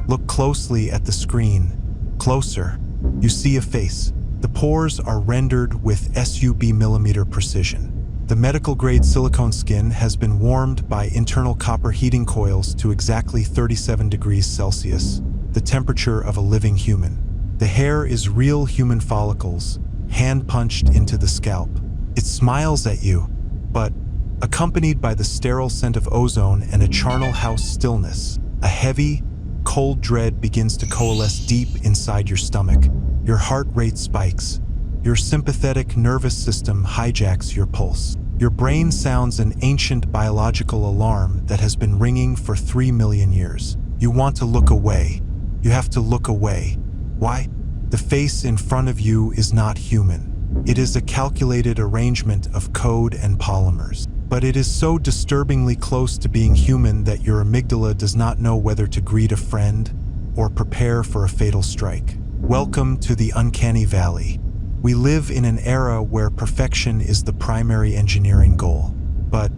Look closely at the screen. Closer. You see a face. The pores are rendered with sub-millimeter precision. The medical-grade silicone skin has been warmed by internal copper heating coils to exactly 37 degrees Celsius, the temperature of a living human. The hair is real human follicles, hand-punched into the scalp. It smiles at you, but accompanied by the sterile scent of ozone and a charnel house stillness, a heavy, cold dread begins to coalesce deep inside your stomach. Your heart rate spikes. Your sympathetic nervous system hijacks your pulse. Your brain sounds an ancient biological alarm that has been ringing for 3 million years. You want to look away. You have to look away. Why? The face in front of you is not human. It is a calculated arrangement of code and polymers. But it is so disturbingly close to being human that your amygdala does not know whether to greet a friend or prepare for a fatal strike. Welcome to the Uncanny Valley. We live in an era where perfection is the primary engineering goal. But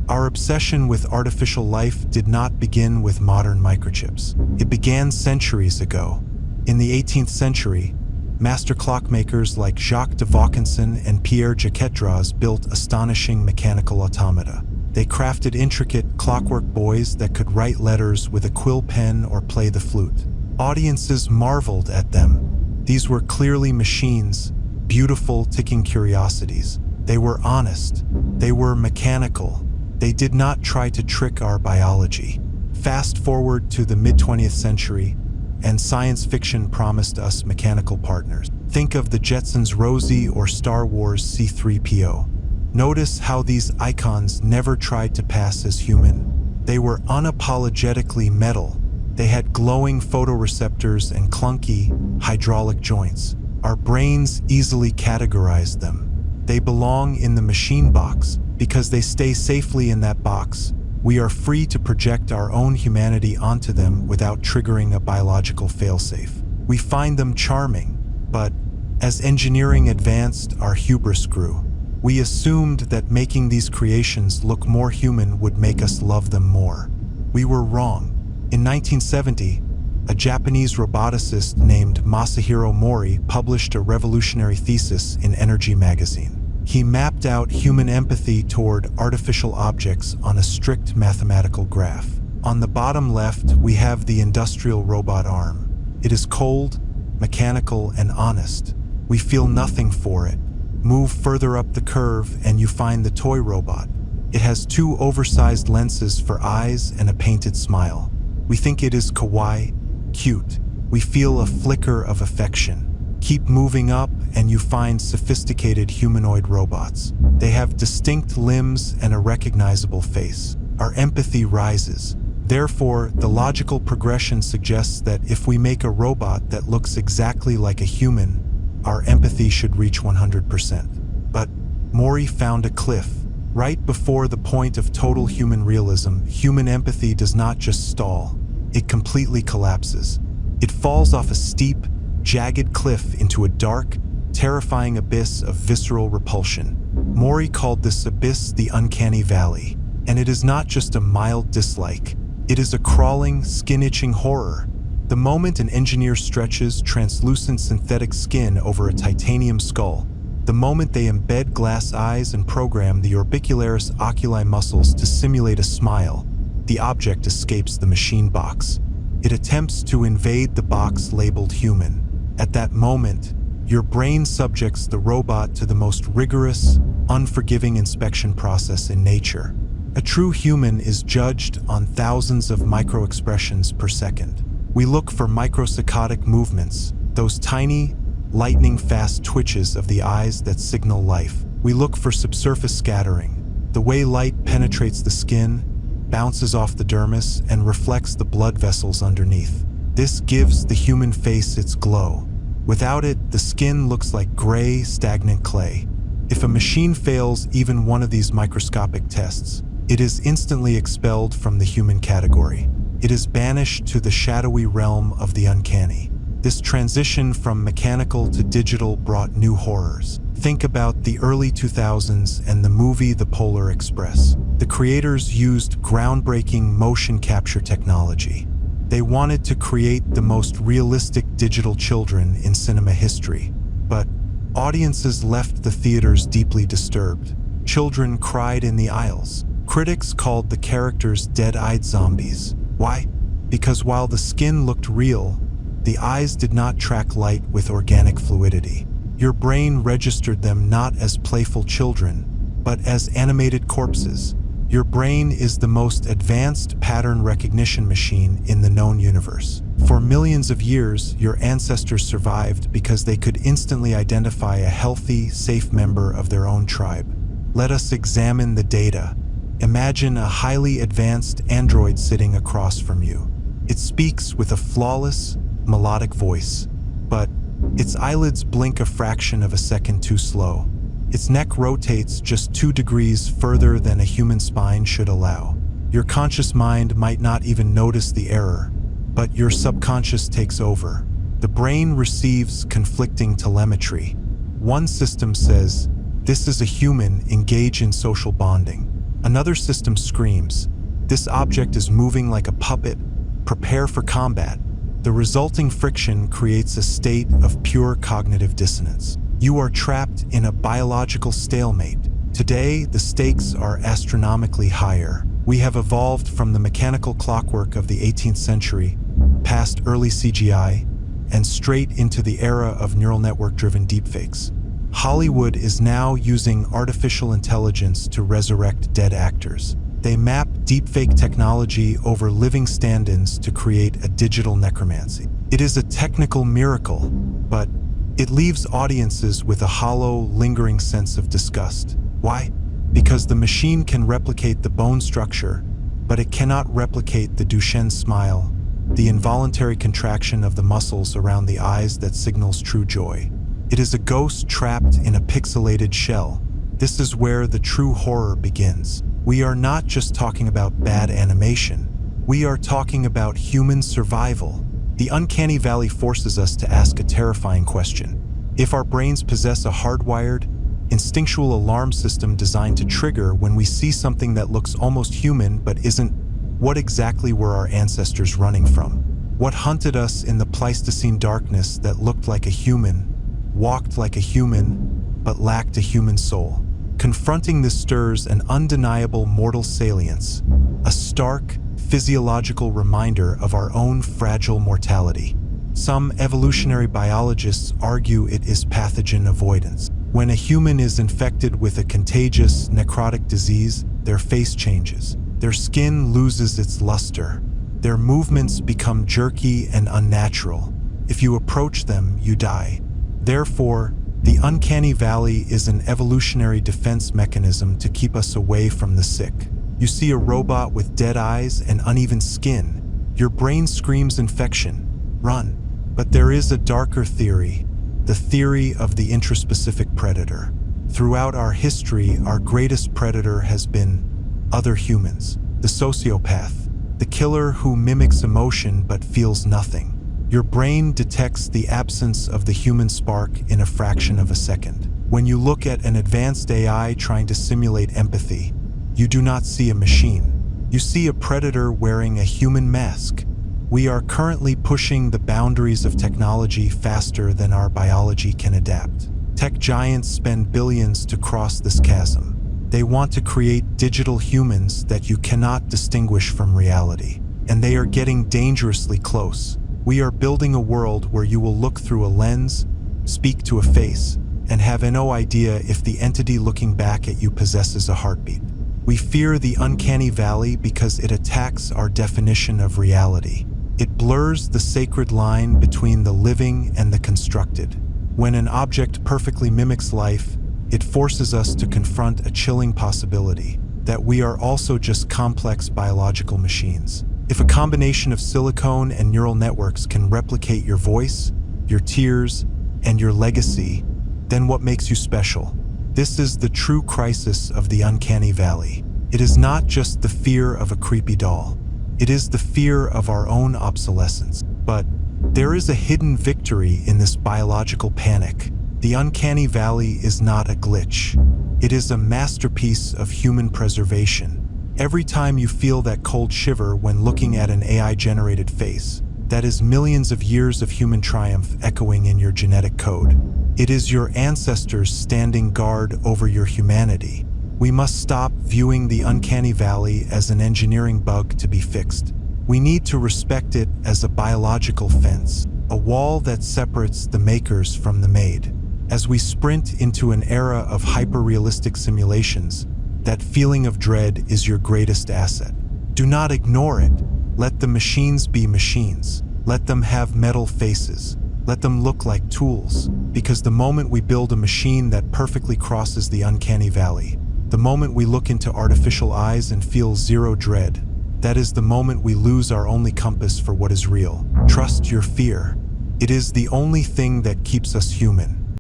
our obsession with artificial life did not begin with modern microchips. It began centuries ago. In the 18th century, master clockmakers like Jacques de Vaucanson and Pierre Jaquetras built astonishing mechanical automata. They crafted intricate clockwork boys that could write letters with a quill pen or play the flute. Audiences marveled at them. These were clearly machines, beautiful ticking curiosities. They were honest. They were mechanical. They did not try to trick our biology. Fast forward to the mid-20th century, and science fiction promised us mechanical partners. Think of the Jetsons' Rosie or Star Wars C-3PO. Notice how these icons never tried to pass as human. They were unapologetically metal. They had glowing photoreceptors and clunky, hydraulic joints. Our brains easily categorized them. They belong in the machine box. Because they stay safely in that box, we are free to project our own humanity onto them without triggering a biological failsafe. We find them charming, but as engineering advanced, our hubris grew. We assumed that making these creations look more human would make us love them more. We were wrong. In 1970, a Japanese roboticist named Masahiro Mori published a revolutionary thesis in Energy magazine. He mapped out human empathy toward artificial objects on a strict mathematical graph. On the bottom left, we have the industrial robot arm. It is cold, mechanical, and honest. We feel nothing for it. Move further up the curve and you find the toy robot. It has 2 oversized lenses for eyes and a painted smile. We think it is kawaii, cute. We feel a flicker of affection. Keep moving up and you find sophisticated humanoid robots. They have distinct limbs and a recognizable face. Our empathy rises. Therefore, the logical progression suggests that if we make a robot that looks exactly like a human, our empathy should reach 100%. But Mori found a cliff. Right before the point of total human realism, human empathy does not just stall. It completely collapses. It falls off a steep, jagged cliff into a dark, terrifying abyss of visceral repulsion. Mori called this abyss the Uncanny Valley, and it is not just a mild dislike. It is a crawling, skin-itching horror. The moment an engineer stretches translucent synthetic skin over a titanium skull, the moment they embed glass eyes and program the orbicularis oculi muscles to simulate a smile, the object escapes the machine box. It attempts to invade the box labeled human. At that moment, your brain subjects the robot to the most rigorous, unforgiving inspection process in nature. A true human is judged on thousands of micro-expressions per second. We look for microsaccadic movements, those tiny, lightning-fast twitches of the eyes that signal life. We look for subsurface scattering, the way light penetrates the skin, bounces off the dermis, and reflects the blood vessels underneath. This gives the human face its glow. Without it, the skin looks like gray, stagnant clay. If a machine fails even one of these microscopic tests, it is instantly expelled from the human category. It is banished to the shadowy realm of the uncanny. This transition from mechanical to digital brought new horrors. Think about the early 2000s and the movie The Polar Express. The creators used groundbreaking motion capture technology. They wanted to create the most realistic digital children in cinema history. But audiences left the theaters deeply disturbed. Children cried in the aisles. Critics called the characters dead-eyed zombies. Why? Because while the skin looked real, the eyes did not track light with organic fluidity. Your brain registered them not as playful children, but as animated corpses. Your brain is the most advanced pattern recognition machine in the known universe. For millions of years, your ancestors survived because they could instantly identify a healthy, safe member of their own tribe. Let us examine the data. Imagine a highly advanced android sitting across from you. It speaks with a flawless, melodic voice, but its eyelids blink a fraction of a second too slow. Its neck rotates just 2 degrees further than a human spine should allow. Your conscious mind might not even notice the error, but your subconscious takes over. The brain receives conflicting telemetry. One system says, "This is a human, engage in social bonding." Another system screams, "This object is moving like a puppet, prepare for combat." The resulting friction creates a state of pure cognitive dissonance. You are trapped in a biological stalemate. Today, the stakes are astronomically higher. We have evolved from the mechanical clockwork of the 18th century, past early CGI, and straight into the era of neural network-driven deepfakes. Hollywood is now using artificial intelligence to resurrect dead actors. They map deepfake technology over living stand-ins to create a digital necromancy. It is a technical miracle, but it leaves audiences with a hollow, lingering sense of disgust. Why? Because the machine can replicate the bone structure, but it cannot replicate the Duchenne smile, the involuntary contraction of the muscles around the eyes that signals true joy. It is a ghost trapped in a pixelated shell. This is where the true horror begins. We are not just talking about bad animation. We are talking about human survival. The Uncanny Valley forces us to ask a terrifying question. If our brains possess a hardwired, instinctual alarm system designed to trigger when we see something that looks almost human but isn't, what exactly were our ancestors running from? What hunted us in the Pleistocene darkness that looked like a human, walked like a human, but lacked a human soul? Confronting this stirs an undeniable mortal salience, a stark, physiological reminder of our own fragile mortality. Some evolutionary biologists argue it is pathogen avoidance. When a human is infected with a contagious, necrotic disease, their face changes. Their skin loses its luster. Their movements become jerky and unnatural. If you approach them, you die. Therefore, the Uncanny Valley is an evolutionary defense mechanism to keep us away from the sick. You see a robot with dead eyes and uneven skin. Your brain screams infection. Run. But there is a darker theory, the theory of the intraspecific predator. Throughout our history, our greatest predator has been other humans, the sociopath, the killer who mimics emotion but feels nothing. Your brain detects the absence of the human spark in a fraction of a second. When you look at an advanced AI trying to simulate empathy, you do not see a machine. You see a predator wearing a human mask. We are currently pushing the boundaries of technology faster than our biology can adapt. Tech giants spend billions to cross this chasm. They want to create digital humans that you cannot distinguish from reality. And they are getting dangerously close. We are building a world where you will look through a lens, speak to a face, and have no idea if the entity looking back at you possesses a heartbeat. We fear the Uncanny Valley because it attacks our definition of reality. It blurs the sacred line between the living and the constructed. When an object perfectly mimics life, it forces us to confront a chilling possibility that we are also just complex biological machines. If a combination of silicone and neural networks can replicate your voice, your tears, and your legacy, then what makes you special? This is the true crisis of the Uncanny Valley. It is not just the fear of a creepy doll. It is the fear of our own obsolescence. But there is a hidden victory in this biological panic. The Uncanny Valley is not a glitch. It is a masterpiece of human preservation. Every time you feel that cold shiver when looking at an AI-generated face, that is millions of years of human triumph echoing in your genetic code. It is your ancestors standing guard over your humanity. We must stop viewing the Uncanny Valley as an engineering bug to be fixed. We need to respect it as a biological fence, a wall that separates the makers from the made. As we sprint into an era of hyper-realistic simulations, that feeling of dread is your greatest asset. Do not ignore it. Let the machines be machines. Let them have metal faces. Let them look like tools. Because the moment we build a machine that perfectly crosses the Uncanny Valley, the moment we look into artificial eyes and feel zero dread, that is the moment we lose our only compass for what is real. Trust your fear. It is the only thing that keeps us human.